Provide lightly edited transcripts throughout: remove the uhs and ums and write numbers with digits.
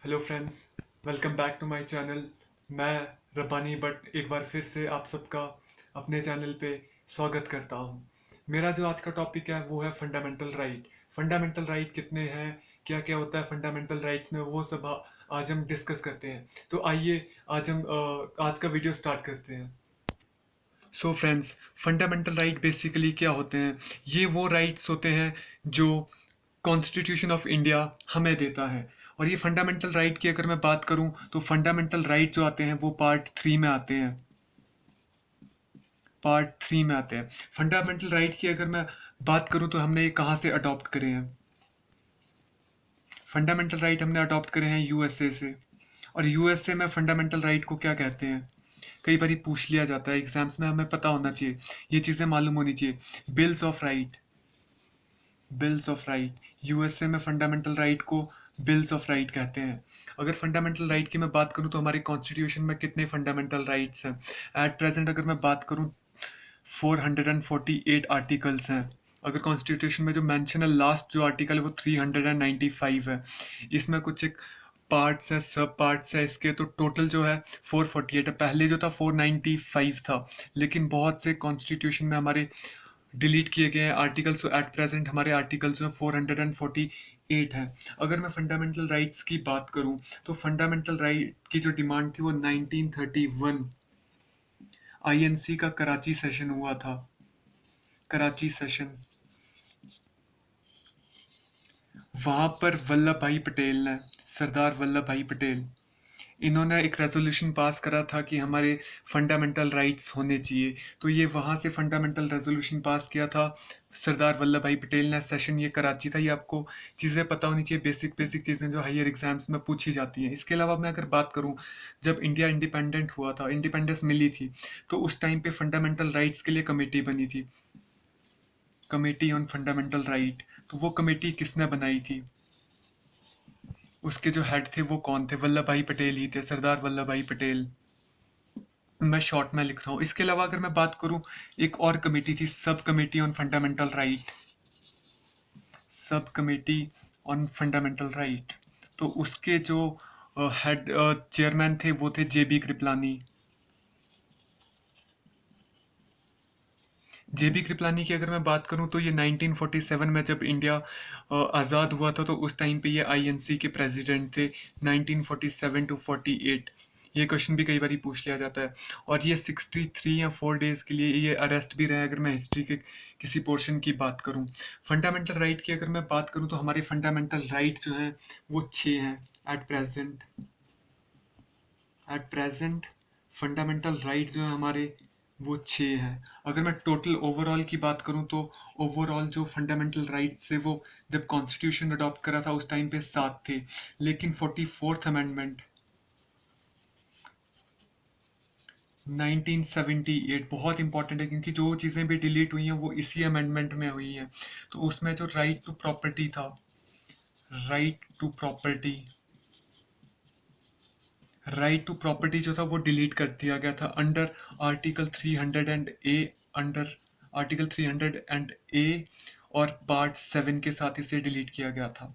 Hello friends, welcome back to my channel. मैं Rabbani but एक बार फिर से आप सबका अपने चैनल पे स्वागत करता हूँ। मेरा जो आज का टॉपिक है वो है फंडामेंटल राइट। फंडामेंटल राइट कितने हैं, क्या क्या होता है फंडामेंटल राइट्स में, वो सब आज हम डिस्कस करते हैं। तो आइए आज हम आज का वीडियो स्टार्ट करते हैं। So friends, fundamental right basically क्या होते हैं? ये वो राइट्स होते हैं जो कॉन्स्टिट्यूशन ऑफ इंडिया हमें देता है। और ये फंडामेंटल राइट की अगर मैं बात करूं तो फंडामेंटल राइट जो आते हैं वो पार्ट 3 में आते हैं। पार्ट 3 में आते हैं फंडामेंटल राइट की। अगर मैं बात करूं तो हमने ये कहाँ से अडॉप्ट करे हैं? फंडामेंटल राइट हमने अडॉप्ट करे हैं यूएसए से। और यूएसए में फंडामेंटल राइट को क्या कहते हैं? कई बार पूछ लिया जाता है एग्जाम्स में, हमें पता होना चाहिए, ये चीज़ें मालूम होनी चाहिए। Bills of right, bills of right, USA में फंडामेंटल राइट को बिल्स ऑफ राइट कहते हैं। अगर फंडामेंटल राइट की मैं बात करूं तो हमारे कॉन्स्टिट्यूशन में कितने फंडामेंटल राइट्स हैं? एट प्रेजेंट अगर मैं बात करूं 448 आर्टिकल्स हैं। अगर कॉन्स्टिट्यूशन में जो मेंशन है, लास्ट जो आर्टिकल है वो 395 है। इसमें कुछ एक पार्ट्स है, सब पार्ट्स है इसके, तो टोटल जो है 448 है। पहले जो था 495 था, लेकिन बहुत से कॉन्स्टिट्यूशन में हमारे डिलीट किए गए हैं आर्टिकल्स। तो एट प्रेजेंट हमारे आर्टिकल्स में 448 हैं। अगर मैं फंडामेंटल राइट्स की बात करूं तो फंडामेंटल राइट की जो डिमांड थी वो 1931 आईएनसी का कराची सेशन हुआ था। कराची सेशन, वहां पर वल्लभ भाई पटेल ने, सरदार वल्लभ भाई पटेल, इन्होंने एक रेजोल्यूशन पास करा था कि हमारे फंडामेंटल राइट्स होने चाहिए। तो ये वहाँ से फंडामेंटल रेजोल्यूशन पास किया था सरदार वल्लभ भाई पटेल ने। सेशन ये कराची था। ये आपको चीज़ें पता होनी चाहिए, बेसिक बेसिक चीज़ें जो हायर एग्जाम्स में पूछी जाती हैं। इसके अलावा मैं अगर बात करूँ, जब इंडिया इंडिपेंडेंट हुआ था, इंडिपेंडेंस मिली थी, तो उस टाइम पे फंडामेंटल राइट्स के लिए कमेटी बनी थी, कमेटी ऑन फंडामेंटल राइट। तो वो कमेटी किसने बनाई थी? उसके जो हेड थे वो कौन थे? वल्लभ भाई पटेल ही थे, सरदार वल्लभ भाई पटेल। मैं शॉर्ट में लिख रहा हूँ। इसके अलावा अगर मैं बात करूँ, एक और कमेटी थी, sub committee on fundamental right, sub committee on fundamental right. तो उसके जो हेड चेयरमैन थे वो थे जेबी कृपलानी। जेबी कृपलानी की अगर मैं बात करूं तो ये 1947 में जब इंडिया आज़ाद हुआ था, तो उस टाइम पे ये आईएनसी के प्रेसिडेंट थे, 1947 टू 48। ये क्वेश्चन भी कई बार पूछ लिया जाता है। और ये 63 या 4 डेज के लिए ये अरेस्ट भी रहे, अगर मैं हिस्ट्री के किसी पोर्शन की बात करूं। फंडामेंटल राइट की अगर मैं बात करूं तो हमारे फंडामेंटल राइट जो हैं वो 6 हैं at present. At present fundamental right जो है हमारे वो 6 हैं। अगर मैं टोटल ओवरऑल की बात करूं तो ओवरऑल जो फंडामेंटल राइट्स है वो जब कॉन्स्टिट्यूशन अडॉप्ट करा था उस टाइम पे 7 थे। लेकिन 44th अमेंडमेंट 1978 बहुत इंपॉर्टेंट है, क्योंकि जो चीज़ें भी डिलीट हुई हैं वो इसी अमेंडमेंट में हुई हैं। तो उसमें जो राइट टू प्रॉपर्टी था, right to property, right to property जो था वो डिलीट कर दिया गया था under article 300 and A, under article 300 and A, और पार्ट 7 के साथ इसे डिलीट किया गया था।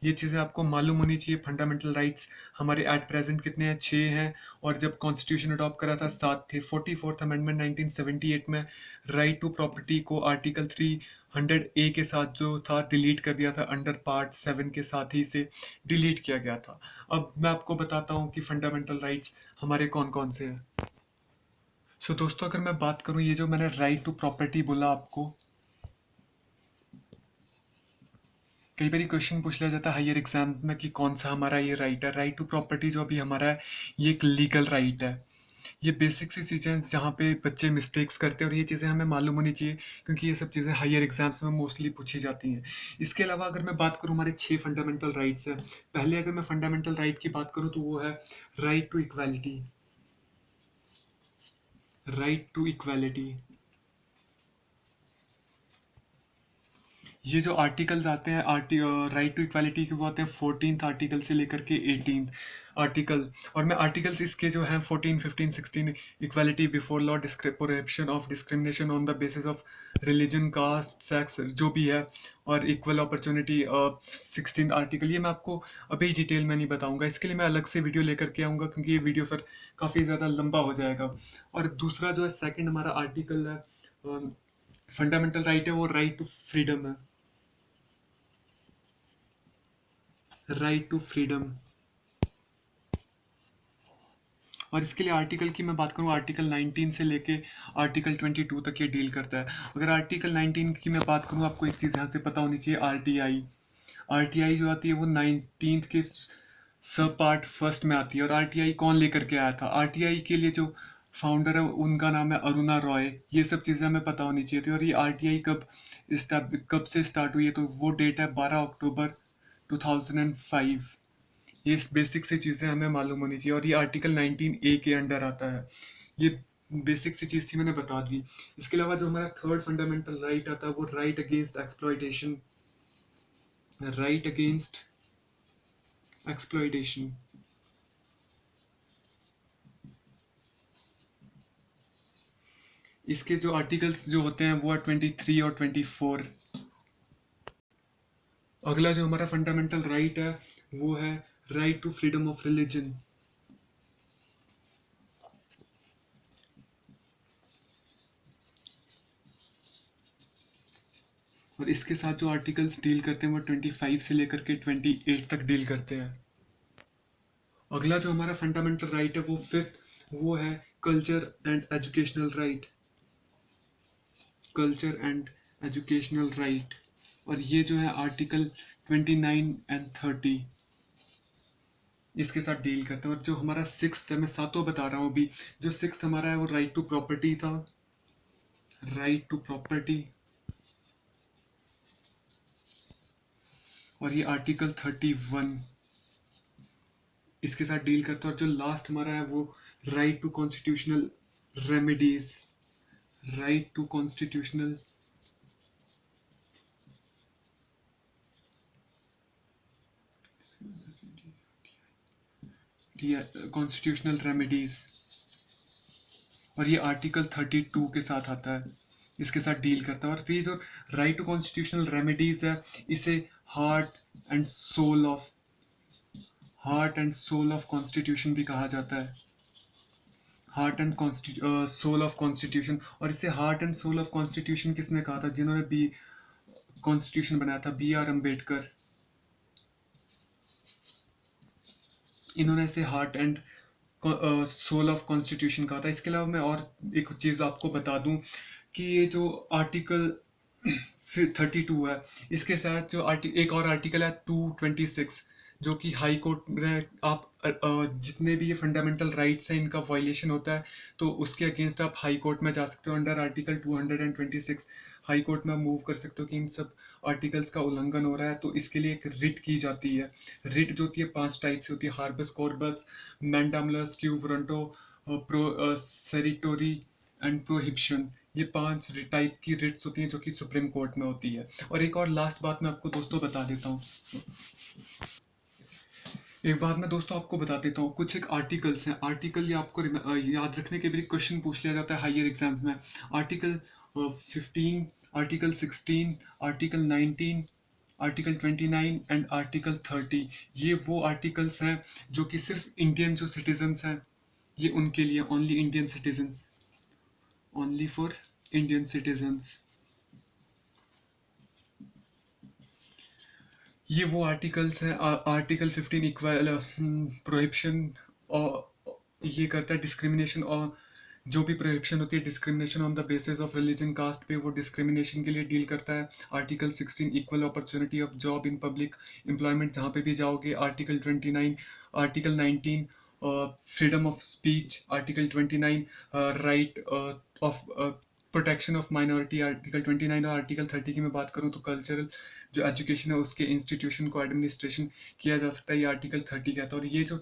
ये चीज़ें आपको मालूम होनी चाहिए। फंडामेंटल राइट्स हमारे एट प्रेजेंट कितने हैं? 6 हैं। और जब कॉन्स्टिट्यूशन अडॉप्ट करा था 7 थे। 44th अमेंडमेंट 1978 में राइट टू प्रॉपर्टी को आर्टिकल 300 ए के साथ जो था डिलीट कर दिया था, अंडर पार्ट 7 के साथ ही इसे डिलीट किया गया था। अब मैं आपको बताता हूँ कि फंडामेंटल राइट्स हमारे कौन कौन से हैं। सो दोस्तों, अगर मैं बात करूँ, ये जो मैंने राइट टू प्रॉपर्टी बोला आपको, कई बार क्वेश्चन पूछ लिया जाता है हायर एग्जाम में कि कौन सा हमारा ये राइट है। राइट टू प्रॉपर्टी जो अभी हमारा है ये एक लीगल राइट है। ये बेसिक सी चीज़ें हैं जहाँ पे बच्चे मिस्टेक्स करते हैं, और ये चीज़ें हमें मालूम होनी चाहिए, क्योंकि ये सब चीज़ें हायर एग्जाम्स में मोस्टली पूछी जाती हैं। इसके अलावा अगर मैं बात करूँ, हमारे 6 फंडामेंटल राइट्स हैं। पहले अगर मैं फंडामेंटल राइट की बात करूँ तो वो है right to equality, right to equality. ये जो आर्टिकल्स आते हैं राइट टू इक्वालिटी के, वो आते हैं 14th आर्टिकल से लेकर के 18th आर्टिकल। और मैं आर्टिकल्स इसके जो हैं 14, 15, 16, equality before law, prohibition of discrimination on the basis of religion, caste, sex, जो भी है, और इक्वल अपॉर्चुनिटी 16th आर्टिकल, ये मैं आपको अभी डिटेल में नहीं बताऊंगा। इसके लिए मैं अलग से वीडियो लेकर के आऊँगा, क्योंकि ये वीडियो फिर काफ़ी ज़्यादा लंबा हो जाएगा। और दूसरा जो है सेकंड हमारा आर्टिकल है, फंडामेंटल राइट है, वो राइट टू फ्रीडम है, राइट टू फ्रीडम। और इसके लिए आर्टिकल की मैं बात करूँ, आर्टिकल 19 से लेके आर्टिकल 22 तक ये डील करता है। अगर आर्टिकल 19 की मैं बात करूँ, आपको एक चीज़ यहाँ से पता होनी चाहिए, आरटीआई। आरटीआई जो आती है वो 19th के सब पार्ट फर्स्ट में आती है। और आरटीआई कौन लेकर के आया था? आरटीआई के लिए जो फाउंडर है उनका नाम है अरुणा रॉय। ये सब चीज़ें हमें पता होनी चाहिए थी। और ये आरटीआई कब से स्टार्ट हुई है, तो वो डेट है 12 अक्टूबर 2005। ये बेसिक सी चीज़ें हमें मालूम होनी चाहिए। और ये आर्टिकल 19A के अंडर आता है। ये बेसिक सी चीज़ थी, मैंने बता दी। इसके अलावा जो हमारा थर्ड फंडामेंटल राइट आता है, वो right against exploitation, right against exploitation. इसके जो आर्टिकल्स जो होते हैं वो है 23 और 24। अगला जो हमारा फंडामेंटल राइट है वो है right to freedom of religion. और इसके साथ जो आर्टिकल्स डील करते हैं वो 25 से लेकर के 28 तक डील करते हैं। अगला जो हमारा फंडामेंटल राइट है वो फिफ्थ, वो है culture and educational right, culture and educational right. और ये जो है आर्टिकल 29 एंड 30 इसके साथ डील करते हैं। और जो हमारा सिक्स्थ है, मैं सातों बता रहा हूँ अभी, जो सिक्स्थ हमारा है वो राइट टू प्रॉपर्टी था, राइट टू प्रॉपर्टी। और ये आर्टिकल 31 इसके साथ डील करता है। और जो लास्ट हमारा है वो right to constitutional remedies, right to constitutional constitutional remedies. और ये आर्टिकल 32 के साथ आता है, इसके साथ डील करता है। और ये जो राइट टू कॉन्स्टिट्यूशनल रेमेडीज है, इसे heart and soul of constitution भी कहा जाता है, heart and soul of constitution. और इसे heart and soul of constitution किसने कहा था? जिन्होंने बी कॉन्स्टिट्यूशन बनाया था, BR अम्बेडकर। इन्होंने इसे heart and soul of constitution कहा था। इसके अलावा मैं और एक चीज़ आपको बता दूं कि ये जो आर्टिकल फिर 32 है, इसके साथ जो एक और आर्टिकल है 226, जो कि हाई कोर्ट में आप जितने भी ये फंडामेंटल राइट्स हैं इनका वायलेशन होता है तो उसके अगेंस्ट आप हाई कोर्ट में जा सकते हो। अंडर आर्टिकल 226 हाई कोर्ट में मूव कर सकते हो कि इन सब आर्टिकल्स का उल्लंघन हो रहा है। तो इसके लिए एक रिट की जाती है। रिट जो होती है 5 टाइप से होती है, habeas corpus, mandamus, quo warranto, प्रो सेरिटोरी एंड प्रोहिबिशन। ये 5 टाइप की रिट्स होती हैं जो कि सुप्रीम कोर्ट में होती है। और एक और लास्ट बात मैं आपको दोस्तों बता देता हूँ, एक बात मैं दोस्तों आपको बता देता हूँ, कुछ एक आर्टिकल्स हैं। आर्टिकल ये आपको याद रखने के लिए क्वेश्चन पूछ लिया जाता है हायर एग्जाम्स में। Article 15, article 16, article 19, article 29 and article 30। ये वो आर्टिकल्स हैं जो कि सिर्फ इंडियन जो सिटीजन्स हैं, ये उनके लिए, only Indian citizen, only for Indian citizens. ये वो आर्टिकल्स हैं। आर्टिकल 15 इक्वल प्रोहिबिशन, और ये करता है डिस्क्रिमिनेशन, और जो भी प्रोहिबिशन होती है discrimination on the basis of religion, caste पे, वो डिस्क्रिमिनेशन के लिए डील करता है। Article 16 equal opportunity of job in public employment, जहाँ पे भी जाओगे। Article 29, article 19 freedom of speech, article 29 right of protection of minority, article 29। और आर्टिकल 30 की मैं बात करूँ तो कल्चरल जो एजुकेशन है उसके इंस्टीट्यूशन को एडमिनिस्ट्रेशन किया जा सकता है, ये आर्टिकल 30 कहता है। और ये जो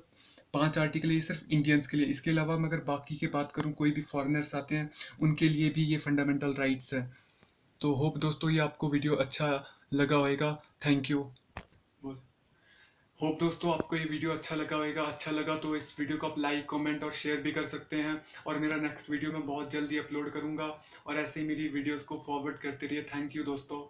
5 आर्टिकल है ये सिर्फ इंडियंस के लिए। इसके अलावा मैं अगर बाकी की बात करूँ, कोई भी फॉरेनर्स आते हैं उनके लिए भी ये फंडामेंटल राइट्स है। तो होप दोस्तों ये आपको वीडियो अच्छा लगा होगा। Thank you. होप दोस्तों आपको ये वीडियो अच्छा लगा होगा। अच्छा लगा तो इस वीडियो को आप लाइक कमेंट और शेयर भी कर सकते हैं। और मेरा नेक्स्ट वीडियो मैं बहुत जल्दी अपलोड करूंगा, और ऐसे ही मेरी वीडियोस को फॉरवर्ड करते रहिए। थैंक यू दोस्तों।